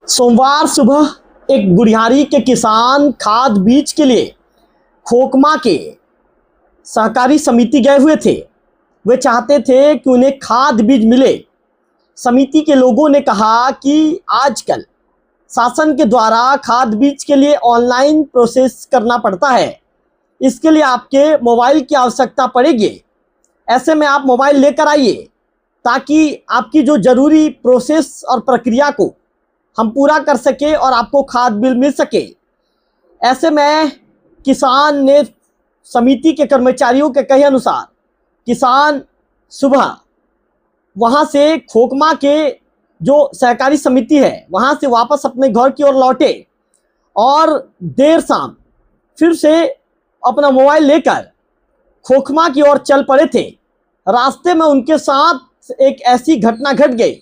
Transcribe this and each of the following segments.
सोमवार सुबह एक गुड़ियारी के किसान खाद बीज के लिए खोखमा के सहकारी समिति गए हुए थे। वे चाहते थे कि उन्हें खाद बीज मिले। समिति के लोगों ने कहा कि आजकल शासन के द्वारा खाद बीज के लिए ऑनलाइन प्रोसेस करना पड़ता है, इसके लिए आपके मोबाइल की आवश्यकता पड़ेगी। ऐसे में आप मोबाइल लेकर आइए ताकि आपकी जो ज़रूरी प्रोसेस और प्रक्रिया को हम पूरा कर सके और आपको खाद बिल मिल सके। ऐसे में किसान ने समिति के कर्मचारियों के कहे अनुसार किसान सुबह वहां से खोखमा के जो सहकारी समिति है वहां से वापस अपने घर की ओर लौटे और देर शाम फिर से अपना मोबाइल लेकर खोखमा की ओर चल पड़े थे। रास्ते में उनके साथ एक ऐसी घटना घट गई।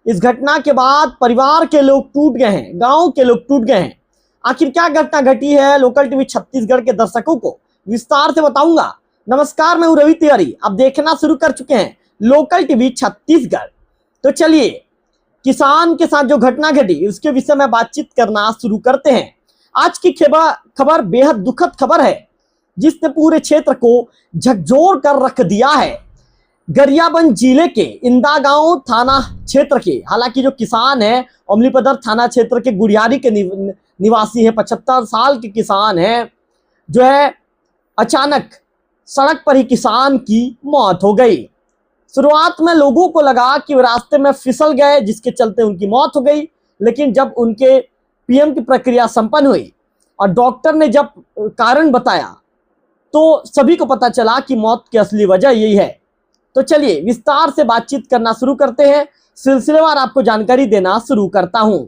इस घटना के बाद परिवार के लोग टूट गए हैं, गांव के लोग टूट गए हैं। आखिर क्या घटना घटी है, लोकल टीवी छत्तीसगढ़ के दर्शकों को विस्तार से बताऊंगा। नमस्कार, मैं हूं रवि तिवारी। आप देखना शुरू कर चुके हैं लोकल टीवी छत्तीसगढ़। तो चलिए किसान के साथ जो घटना घटी उसके विषय में बातचीत करना शुरू करते हैं। आज की खबर बेहद दुखद खबर है जिसने पूरे क्षेत्र को झकझोर कर रख दिया है। गरियाबंद जिले के इंदागांव थाना क्षेत्र के, हालांकि जो किसान है अमलीपदर थाना क्षेत्र के गुड़ियारी के निवासी हैं, 75 साल के किसान हैं, जो है अचानक सड़क पर ही किसान की मौत हो गई। शुरुआत में लोगों को लगा कि वे रास्ते में फिसल गए जिसके चलते उनकी मौत हो गई, लेकिन जब उनके पीएम की प्रक्रिया संपन्न हुई और डॉक्टर ने जब कारण बताया तो सभी को पता चला कि मौत की असली वजह यही है। तो चलिए विस्तार से बातचीत करना शुरू करते हैं। सिलसिलेवार आपको जानकारी देना शुरू करता हूं।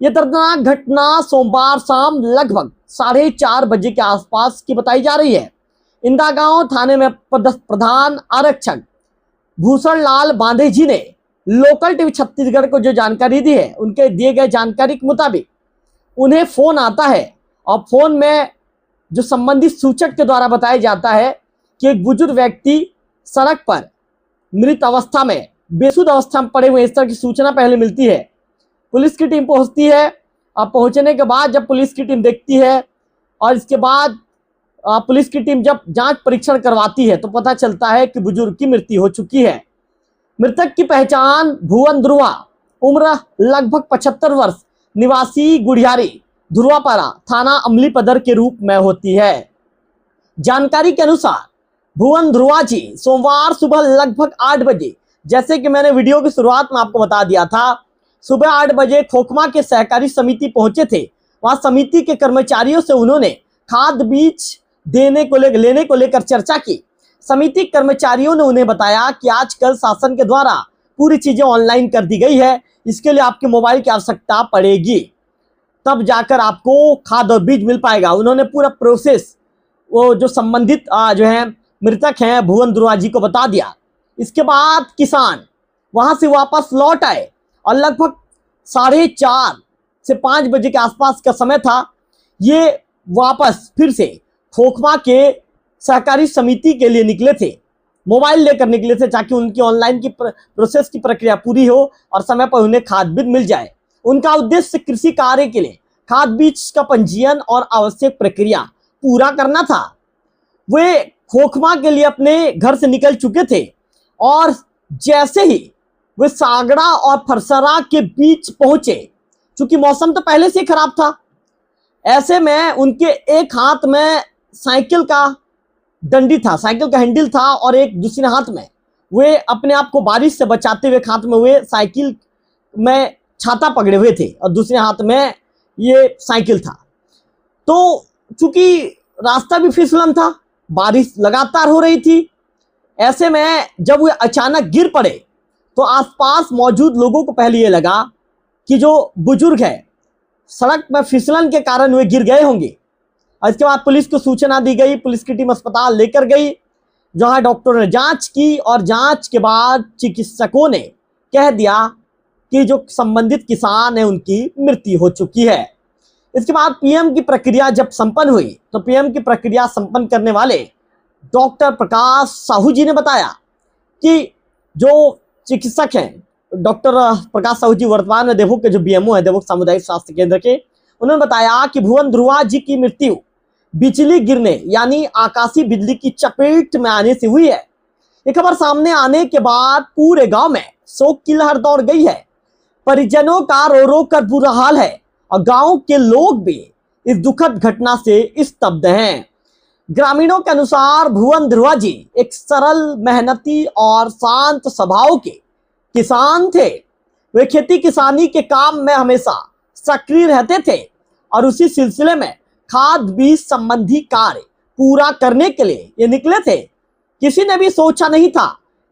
यह दर्दनाक घटना सोमवार शाम लगभग 4:30 बजे के आसपास की बताई जा रही है। इंदागांव थाने में प्रधान आरक्षक भूषण लाल बांधे जी ने लोकल टीवी छत्तीसगढ़ को जो जानकारी दी है, उनके दिए गए जानकारी के मुताबिक उन्हें फोन आता है और फोन में जो संबंधित सूचक के द्वारा बताया जाता है कि एक बुजुर्ग व्यक्ति सड़क पर मृत अवस्था में, बेसुध अवस्था में पड़े हुए, इस तरह की सूचना पहले मिलती है। पुलिस की टीम पहुंचती है और पहुंचने के बाद जब पुलिस की टीम देखती है और इसके बाद पुलिस की टीम जब जांच परीक्षण करवाती है तो पता चलता है कि बुजुर्ग की मृत्यु हो चुकी है। मृतक की पहचान भुवन ध्रुवा, उम्र लगभग 75 वर्ष, निवासी गुड़ियारी, ध्रुवापारा, थाना अमलीपदर के रूप में होती है। जानकारी के अनुसार भुवन ध्रुवा जी सोमवार सुबह लगभग 8 बजे, जैसे कि मैंने वीडियो की शुरुआत में आपको बता दिया था, सुबह 8 बजे खोखमा के सहकारी समिति पहुंचे थे। वहां समिति के कर्मचारियों से उन्होंने खाद बीज लेने को लेकर चर्चा की। समिति कर्मचारियों ने उन्हें बताया कि आजकल शासन के द्वारा पूरी चीजें ऑनलाइन कर दी गई है, इसके लिए आपके मोबाइल की आवश्यकता पड़ेगी, तब जाकर आपको खाद और बीज मिल पाएगा। उन्होंने पूरा प्रोसेस वो जो संबंधित जो है मृतक हैं भुवन ध्रुवा जी को बता दिया। इसके बाद किसान वहां से वापस लौट आए और लगभग 4:30 से 5 बजे के आसपास का समय था। ये वापस फिर से खोखमा के सहकारी समिति के लिए निकले थे, मोबाइल लेकर निकले थे ताकि उनकी ऑनलाइन की प्रोसेस की प्रक्रिया पूरी हो और समय पर उन्हें खाद बीज मिल जाए। उनका उद्देश्य कृषि कार्य के लिए खाद बीज का पंजीयन और आवश्यक प्रक्रिया पूरा करना था। वे खोखमा के लिए अपने घर से निकल चुके थे और जैसे ही वे सागड़ा और फरसरा के बीच पहुंचे, चूंकि मौसम तो पहले से खराब था, ऐसे में उनके एक हाथ में साइकिल का डंडी था, साइकिल का हैंडल था और एक दूसरे हाथ में वे अपने आप को बारिश से बचाते हुए हाथ में वे साइकिल में छाता पकड़े हुए थे और दूसरे हाथ में ये साइकिल था। तो चूंकि रास्ता भी फिसलन था, बारिश लगातार हो रही थी, ऐसे में जब वे अचानक गिर पड़े तो आसपास मौजूद लोगों को पहले ये लगा कि जो बुजुर्ग है सड़क में फिसलन के कारण वे गिर गए होंगे। इसके बाद पुलिस को सूचना दी गई। पुलिस की टीम अस्पताल लेकर गई जहां डॉक्टरों ने जांच की और जांच के बाद चिकित्सकों ने कह दिया कि जो संबंधित किसान है उनकी मृत्यु हो चुकी है। इसके बाद पीएम की प्रक्रिया जब संपन्न हुई तो पीएम की प्रक्रिया संपन्न करने वाले डॉक्टर प्रकाश साहू जी ने बताया कि जो चिकित्सक हैं डॉक्टर प्रकाश साहू जी वर्तमान में देवों के जो बीएमओ है देवों सामुदायिक स्वास्थ्य केंद्र के, उन्होंने बताया कि भुवन ध्रुवा जी की मृत्यु बिजली गिरने यानी आकाशीय बिजली की चपेट में आने से हुई है। ये खबर सामने आने के बाद पूरे गांव में शोक की लहर दौड़ गई है। परिजनों का रो रो कर बुरा हाल है और गांव के लोग भी इस दुखद घटना से स्तब्ध हैं। ग्रामीणों के अनुसार भुवन ध्रुवा जी एक सरल, मेहनती और शांत स्वभाव के किसान थे। वे खेती किसानी के काम में हमेशा सक्रिय रहते थे और उसी सिलसिले में खाद बीज संबंधी कार्य पूरा करने के लिए ये निकले थे। किसी ने भी सोचा नहीं था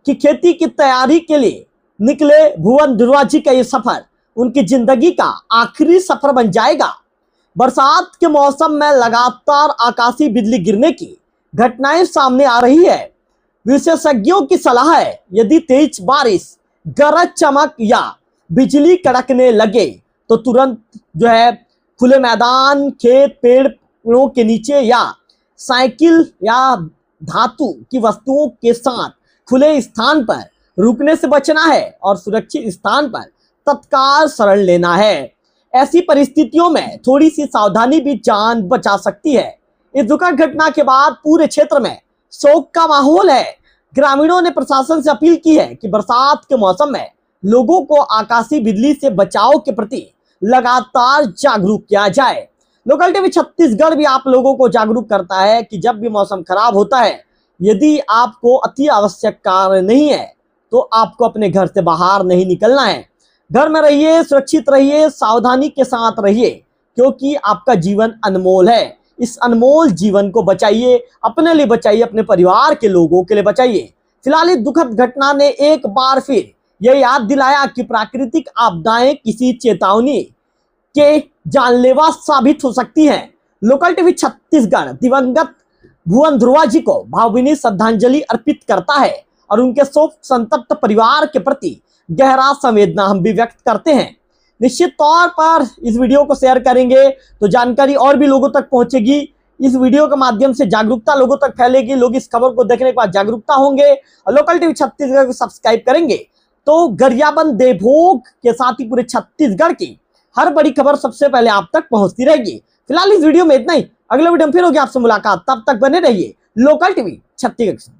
कि खेती की तैयारी के लिए निकले भुवन ध्रुवा जी का ये सफर उनकी जिंदगी का आखिरी सफर बन जाएगा। बरसात के मौसम में लगातार आकाशीय बिजली गिरने की घटनाएं सामने आ रही है। विशेषज्ञों की सलाह है यदि तेज बारिश, गरज चमक या बिजली कड़कने लगे तो तुरंत जो है खुले मैदान, खेत, पेड़ों के नीचे या साइकिल या धातु की वस्तुओं के साथ खुले स्थान पर रुकने से बचना है और सुरक्षित स्थान पर तत्काल शरण लेना है। ऐसी परिस्थितियों में थोड़ी सी सावधानी भी जान बचा सकती है। इस दुखद घटना के बाद पूरे क्षेत्र में शोक का माहौल है। ग्रामीणों ने प्रशासन से अपील की है कि बरसात के मौसम में लोगों को आकाशीय बिजली से बचाव के प्रति लगातार जागरूक किया जाए। लोकल टीवी छत्तीसगढ़ भी आप लोगों को जागरूक करता है कि जब भी मौसम खराब होता है, यदि आपको अति आवश्यक कार्य नहीं है तो आपको अपने घर से बाहर नहीं निकलना है। घर में रहिए, सुरक्षित रहिए, सावधानी के साथ रहिए, क्योंकि आपका जीवन अनमोल है। इस अनमोल जीवन को बचाइए, अपने लिए बचाइए, अपने परिवार के लोगों के लिए बचाइए। फिलहाल इस दुखद घटना ने एक बार फिर यह याद दिलाया कि प्राकृतिक आपदाएं किसी चेतावनी के जानलेवा साबित हो सकती हैं। लोकल टीवी छत्तीसगढ़ दिवंगत भुवन ध्रुवा जी को भावभीनी श्रद्धांजलि अर्पित करता है और उनके शोक संतप्त परिवार के प्रति गहरा संवेदना हम भी व्यक्त करते हैं। निश्चित तौर पर इस वीडियो को शेयर करेंगे तो जानकारी और भी लोगों तक पहुंचेगी। इस वीडियो के माध्यम से जागरूकता लोगों तक फैलेगी, लोग इस खबर को देखने के बाद जागरूकता होंगे और लोकल टीवी छत्तीसगढ़ को सब्सक्राइब करेंगे तो गरियाबंद देवभोग के साथ ही पूरे छत्तीसगढ़ की हर बड़ी खबर सबसे पहले आप तक पहुंचती रहेगी। फिलहाल इस वीडियो में इतना ही। अगले वीडियो में फिर होगी आपसे मुलाकात, तब तक बने रहिए लोकल टीवी छत्तीसगढ़।